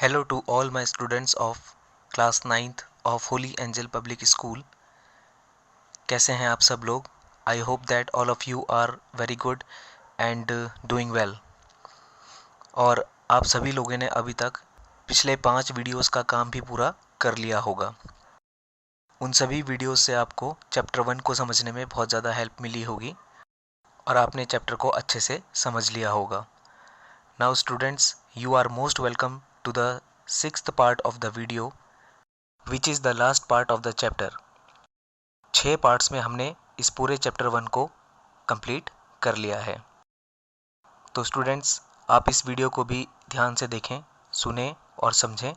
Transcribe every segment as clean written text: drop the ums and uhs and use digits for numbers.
Hello to all my students of class 9th of Holy Angel Public School। कैसे हैं आप सब लोग? I hope that all of you are very good and doing well. और आप सभी लोगों ने अभी तक पिछले 5 वीडियोस का काम भी पूरा कर लिया होगा। उन सभी वीडियोस से आपको चैप्टर 1 को समझने में बहुत ज़्यादा हेल्प मिली होगी और आपने चैप्टर को अच्छे से समझ लिया होगा। Now students, you are most welcome to the 6th part of the video which is the last part of the chapter। 6 parts में हमने इस पूरे चैप्टर 1 को कंप्लीट कर लिया है। तो स्टूडेंट्स, आप इस वीडियो को भी ध्यान से देखें, सुनें और समझें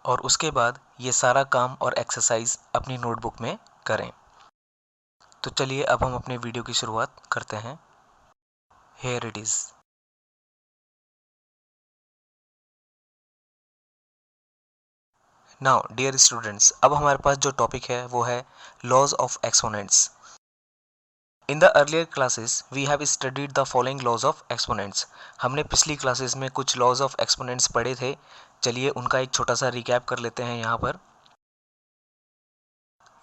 और उसके बाद ये सारा काम और एक्सरसाइज अपनी नोटबुक में करें। तो चलिए अब हम अपने वीडियो की शुरुआत करते हैं। Here it is। Now dear students, अब हमारे पास जो टॉपिक है वो है laws of exponents. In the earlier classes we have studied the following laws of exponents. हमने पिछली क्लासेस में कुछ लॉज ऑफ एक्सपोनेंट्स पढ़े थे। चलिए उनका एक छोटा सा रिकैप कर लेते हैं यहाँ पर।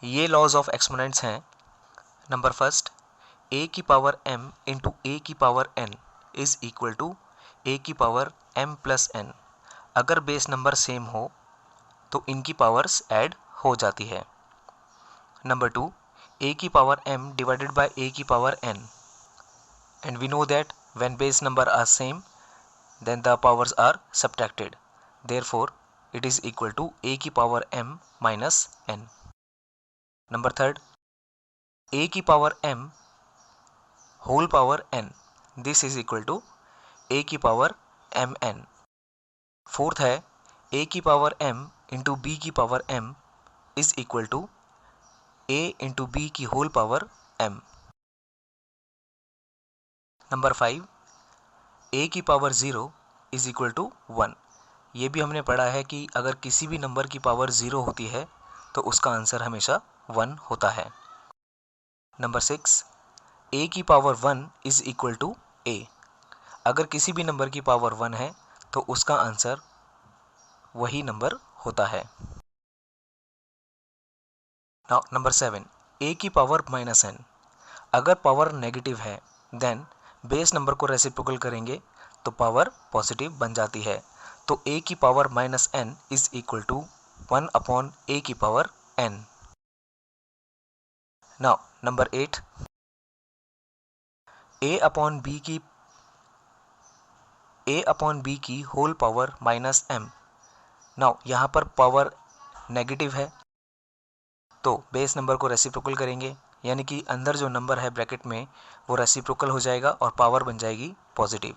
ये लॉज ऑफ एक्सपोनेंट्स हैं। नंबर फर्स्ट, a की पावर m इंटू a की power n is equal to a की पावर m प्लस n। अगर बेस नंबर सेम हो तो इनकी पावर्स ऐड हो जाती है। नंबर टू, a की power m divided by a की power n, and we know that when base number are same then the powers are subtracted, therefore it is equal to a की power m minus n। Number third, a की power m whole power n, this is equal to a की power mn। Fourth है, a की power m into b की power m is equal to a into b की whole power m। Number 5, a की power 0 is equal to 1। ये भी हमने पढ़ा है कि अगर किसी भी नंबर की पावर 0 होती है तो उसका आंसर हमेशा 1 होता है। नंबर 6, a की power 1 is equal to a। अगर किसी भी नंबर की पावर 1 है तो उसका आंसर वही नंबर होता है। नंबर 7, a की पावर माइनस n। अगर पावर नेगेटिव है देन बेस नंबर को रेसिप्रोकल करेंगे तो पावर पॉजिटिव बन जाती है। तो a की power minus n is equal to 1 upon a की power n। Now number 8, a upon b की whole power minus m। Now यहाँ पर पावर नेगेटिव है तो बेस नंबर को रेसिप्रोकल करेंगे, यानी कि अंदर जो नंबर है ब्रैकेट में वो रेसिप्रोकल हो जाएगा और पावर बन जाएगी पॉजिटिव।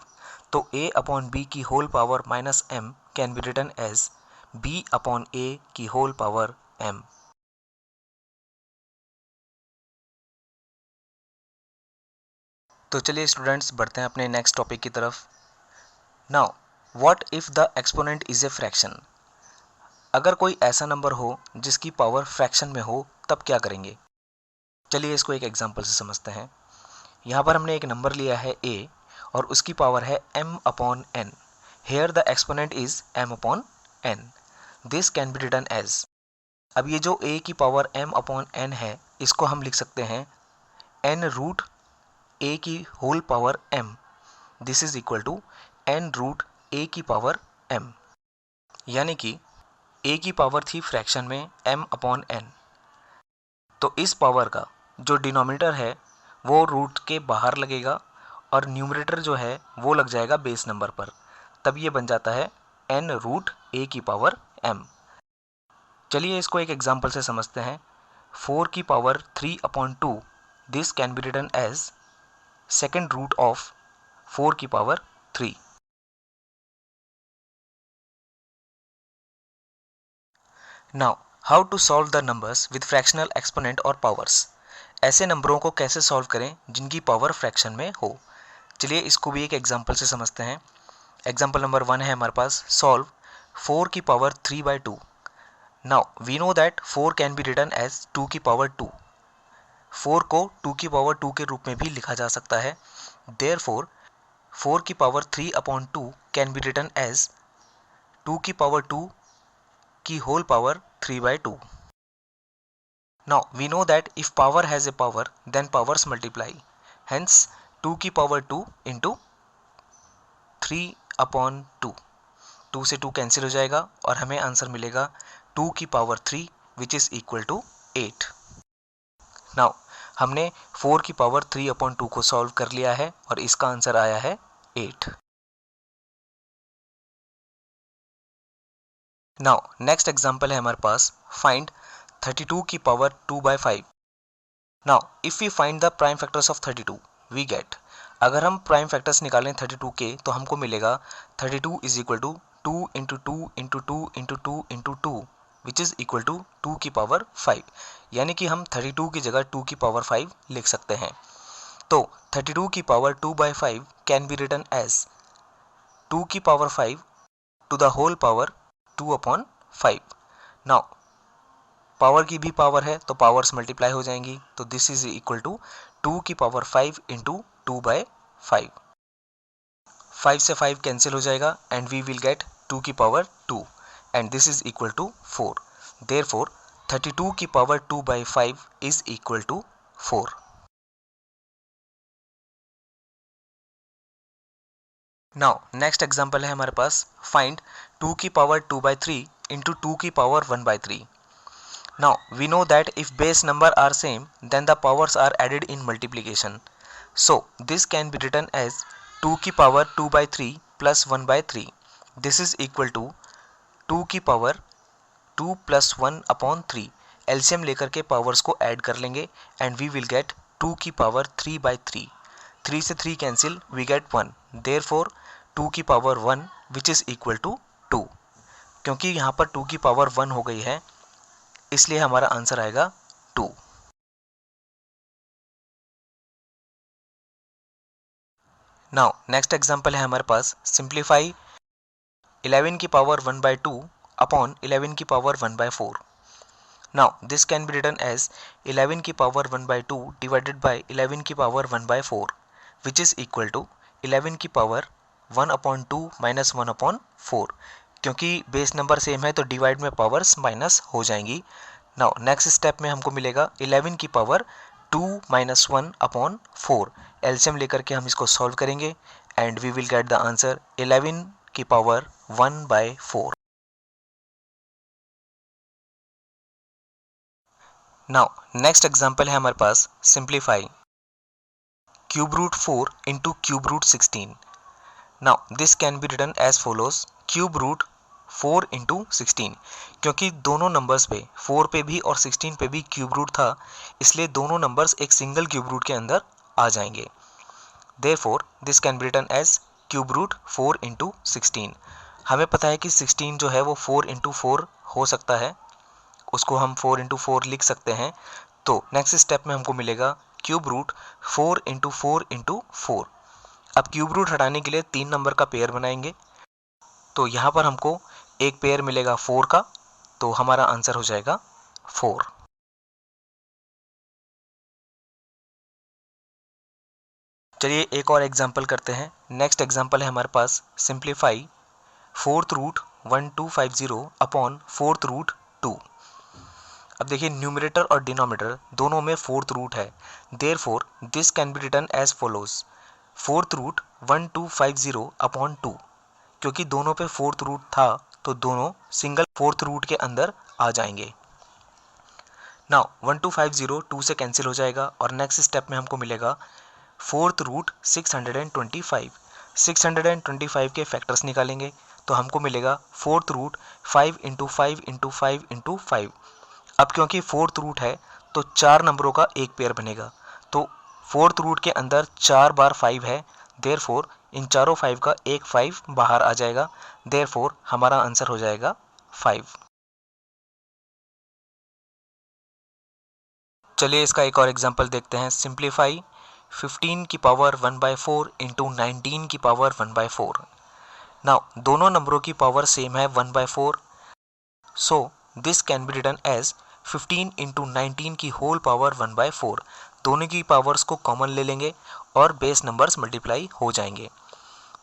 तो a अपॉन b की whole power minus m can be written as b upon a की होल पावर m। तो चलिए स्टूडेंट्स, बढ़ते हैं अपने नेक्स्ट टॉपिक की तरफ। Now what if the exponent is a fraction. अगर कोई ऐसा नंबर हो जिसकी पावर फ्रैक्शन में हो तब क्या करेंगे? चलिए इसको एक एग्जांपल से समझते हैं। यहाँ पर हमने एक नंबर लिया है a और उसकी पावर है m upon n। Here the exponent is m upon n। This can be written as, अब ये जो a की पावर m अपॉन n है इसको हम लिख सकते हैं n रूट a की whole power m। This is equal to n root a की पावर m, यानी कि a की पावर थी फ्रैक्शन में m अपॉन n। तो इस पावर का जो डिनोमिनेटर है वो रूट के बाहर लगेगा और न्यूमरेटर जो है वो लग जाएगा बेस नंबर पर, तब ये बन जाता है n रूट a की पावर m। चलिए इसको एक एग्जांपल से समझते हैं। 4 की power 3 upon 2, this can be written as second root of 4 की power 3। Now how to solve the numbers with fractional exponent और पावर्स। ऐसे नंबरों को कैसे सॉल्व करें जिनकी पावर फ्रैक्शन में हो। चलिए इसको भी एक एग्जांपल से समझते हैं। एग्जांपल नंबर 1 है हमारे पास, सॉल्व 4 की power 3/2। Now we know that 4 can be written as 2 की पावर 2। 4 को 2 की पावर 2 के रूप में भी लिखा जा सकता है। देयरफॉर 4 की power 3 upon 2 can be written as 2 की पावर 2 की whole power 3/2. Now we know that if power has a power then powers multiply. Hence 2 की पावर 2 into 3/2. 2 से 2 कैंसिल हो जाएगा और हमें आंसर मिलेगा 2 की power 3 which is equal to 8. Now हमने 4 की पावर 3/2 को सॉल्व कर लिया है और इसका आंसर आया है 8. Now नेक्स्ट एग्जाम्पल है हमारे पास फाइंड 32 की power 2/5. Now if we find the prime factors of 32 we get, अगर हम प्राइम फैक्टर्स निकालें 32 के तो हमको मिलेगा 32 is equal to 2 into 2 into 2 into 2 into 2 which is equal to 2 की पावर 5. यानी कि हम 32 की जगह 2 की पावर 5 लिख सकते हैं. तो 32 की power 2/5 can be written as 2 की power 5 to the whole power 2/5. Now power की भी पावर है तो पावर्स मल्टीप्लाई हो जाएंगी, तो दिस इज इक्वल टू 2 की पावर 5 इंटू 2/5. 5 से 5 कैंसिल हो जाएगा एंड वी विल गेट 2 की power 2 and this is equal to 4. Therefore 32 की power 2/5 is equal to 4. Now next example है हमारे पास फाइंड 2 की पावर 2/3 इंटू 2 की power 1/3. Now we know that if base number are same then the powers are added in multiplication. So this can be written as 2 की power 2/3 plus 1/3. This is equal to 2 की power 2 plus 1/3. LCM लेकर के powers को add कर लेंगे and we will get 2 की power 3/3. 3 से 3 cancel we get 1. Therefore 2 की power 1 which is equal to 2. क्योंकि यहाँ पर 2 की पावर 1 हो गई है इसलिए हमारा आंसर आएगा 2. नाउ नेक्स्ट एग्जांपल है हमारे पास सिंप्लीफाई 11 की पावर 1/2 अपॉन 11 की power 1/4. Now this can be written as 11 की पावर 1/2 डिवाइडेड बाय 11 की power 1/4 which is equal to 11 की पावर 1/2 माइनस 1/4. क्योंकि बेस नंबर सेम है तो डिवाइड में पावर्स माइनस हो जाएंगी. नाउ नेक्स्ट स्टेप में हमको मिलेगा 11 की पावर 2 माइनस 1/4. एलसीएम लेकर के हम इसको सॉल्व करेंगे and we will get the answer 11 की पावर 1/4. नाउ नेक्स्ट एग्जांपल है हमारे पास simplify cube root 4 into cube root 16. Now this can be written as follows cube root 4 into 16. क्योंकि दोनों नंबर्स पे 4 पे भी और 16 पे भी क्यूब रूट था इसलिए दोनों नंबर्स एक सिंगल क्यूब रूट के अंदर आ जाएंगे. Therefore this can be written as cube root 4 into 16. हमें पता है कि 16 जो है वो 4 इंटू 4 हो सकता है, उसको हम 4 इंटू 4 लिख सकते हैं. तो नेक्स्ट स्टेप में हमको मिलेगा क्यूब रूट 4 इंटू 4 इंटू 4. अब क्यूब रूट हटाने के लिए 3 नंबर का पेयर बनाएंगे तो यहाँ पर हमको एक पेयर मिलेगा 4 का, तो हमारा आंसर हो जाएगा 4. चलिए एक और एग्जांपल करते हैं. नेक्स्ट एग्जांपल है हमारे पास simplify 4th root 1250 upon 4th root 2. अब देखिए न्यूमरेटर और डिनोमिनेटर दोनों में 4th रूट है. Therefore this can be written as follows 4th root 1250 upon 2. क्योंकि दोनों पे 4th रूट था तो दोनों सिंगल 4th रूट के अंदर आ जाएंगे. नाउ 1250 2 से कैंसिल हो जाएगा और नेक्स्ट स्टेप में हमको मिलेगा 4th रूट 625. 625 के फैक्टर्स निकालेंगे तो हमको मिलेगा 4th root 5 into 5 into 5 into 5. अब क्योंकि 4th रूट है तो 4 नंबरों का एक पेयर बनेगा, तो 4th रूट के अंदर 4 बार 5 है. देयरफॉर इन चारों 5 का एक 5 बाहर आ जाएगा. देयरफॉर हमारा आंसर हो जाएगा 5. चलिए इसका एक और एग्जांपल देखते हैं. सिंप्लीफाई 15 की पावर 1/4 इंटू 19 की पावर 1/4. नाउ दोनों नंबरों की पावर सेम है 1/4, so this can be written as 15 into 19 की होल पावर 1/4. दोनों की पावर्स को कॉमन ले लेंगे और बेस नंबर्स मल्टीप्लाई हो जाएंगे.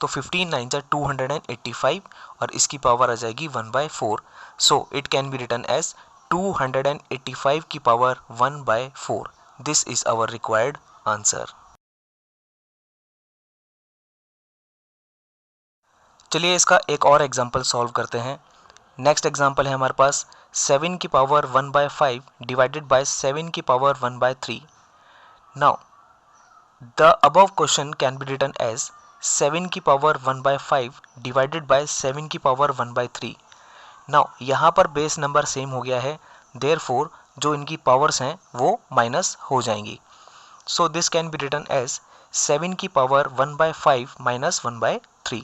तो 15 9 जा 285 और इसकी पावर आ जाएगी 1/4। So it can be written as 285 की power 1/4। This is our required answer. चलिए इसका एक और एग्जाम्पल सॉल्व करते हैं। नेक्स्ट एग्जाम्पल है हमारे पास 7 की पावर 1/5 डिवाइडेड बाय 7 की power 1/3। Now the above question can be written as 7 की पावर 1/5 डिवाइडेड बाय 7 की पावर 1/3। नाउ यहाँ पर बेस नंबर सेम हो गया है, देयरफॉर जो इनकी पावर्स हैं वो माइनस हो जाएंगी। So this can be written as 7 की पावर 1/5 माइनस 1/3।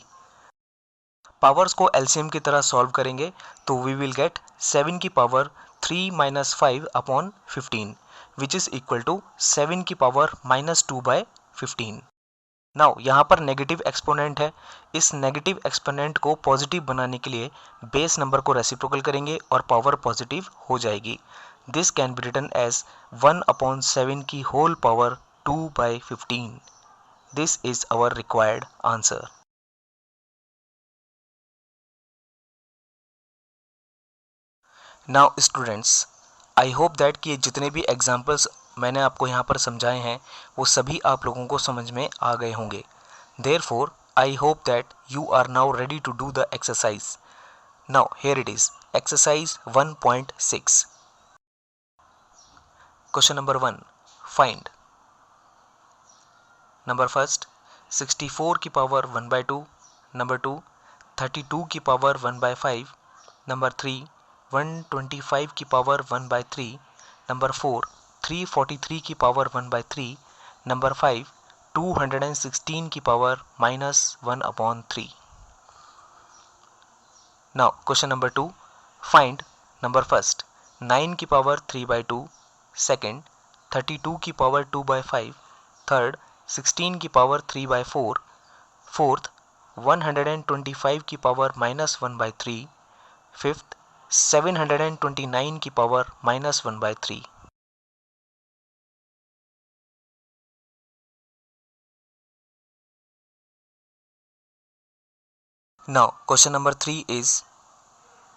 पावर्स को एलसीएम की तरह सॉल्व करेंगे तो वी विल गेट 7 की power 3 minus 5 upon 15 which is equal to 7 की पावर -2/15। नाउ यहाँ पर नेगेटिव एक्सपोनेंट है, इस नेगेटिव एक्सपोनेंट को पॉजिटिव बनाने के लिए बेस नंबर को रेसिप्रोकल करेंगे और पावर पॉजिटिव हो जाएगी। This can be written as 1/7 की whole power 2/15। This is our required answer. Now students, I hope that कि जितने भी एग्जाम्पल्स मैंने आपको यहाँ पर समझाए हैं वो सभी आप लोगों को समझ में आ गए होंगे। Therefore I hope that you are now ready to do the exercise. Now here it is exercise 1.6। Question number 1, find number first 64 की पावर 1/2, नंबर 2 32 की पावर 1/5, नंबर 3 125 की पावर 1/3, नंबर 4 343 की पावर 1/3, नंबर 5 216 की power -1/3। Now question number 2, find number first 9 की power 3/2, second 32 की power 2/5, third 16 की power 3/4, fourth 125 की power -1/3, fifth 729 की power -1/3। Now question number 3 is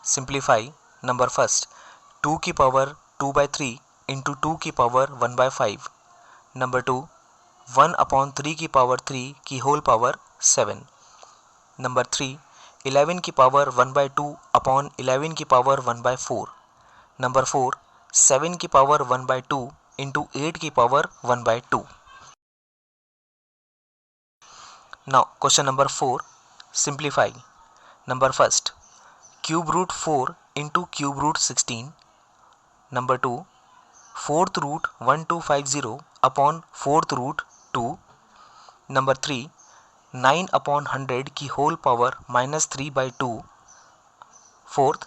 simplify number first 2 की पावर 2/3 into 2 की पावर 1/5, number 2 1/3 की पावर 3 की होल पावर 7, number 3 11 की पावर 1/2 upon 11 की पावर 1/4, number 4 7 की पावर 1/2 into 8 की power 1/2। Now question number 4, simplify number first cube root 4 into cube root 16, number 2 fourth root 1250 upon fourth root 2, number 3 9 upon 100 की whole power -3/2, fourth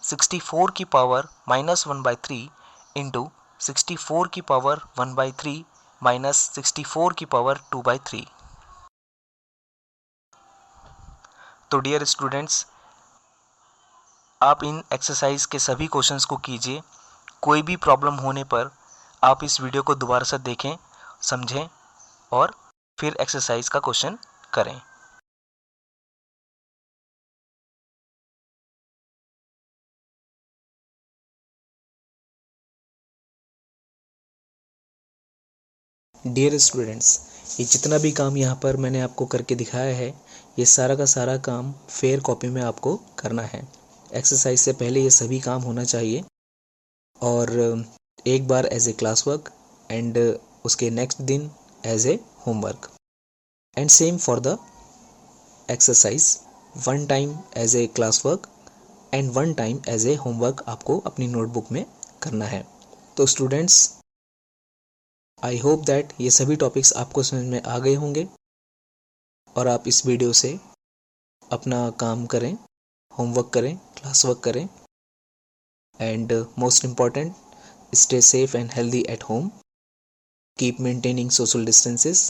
64 की power -1/3 into 64 की power 1/3 minus 64 की power 2/3। तो dear students, आप इन exercise के सभी questions को कीजिए। कोई भी प्रॉब्लम होने पर आप इस वीडियो को दोबारा से देखें, समझें और फिर एक्सरसाइज का क्वेश्चन करें। डियर स्टूडेंट्स, ये जितना भी काम यहाँ पर मैंने आपको करके दिखाया है, ये सारा का सारा काम फेयर कॉपी में आपको करना है। एक्सरसाइज से पहले ये सभी काम होना चाहिए और एक बार as a class work and उसके नेक्स्ट दिन as a homework, and same for the exercise, one time as a class work and one time as a homework आपको अपनी नोटबुक में करना है। तो स्टूडेंट्स, आई होप दैट ये सभी टॉपिक्स आपको समझ में आ गए होंगे और आप इस वीडियो से अपना काम करें, होमवर्क करें, क्लास वर्क करें, and most important, stay safe and healthy at home, keep maintaining social distances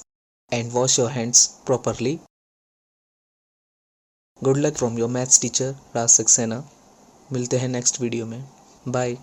and wash your hands properly. Good luck from your maths teacher Raj Saxena। मिलते हैं नेक्स्ट वीडियो में। Bye.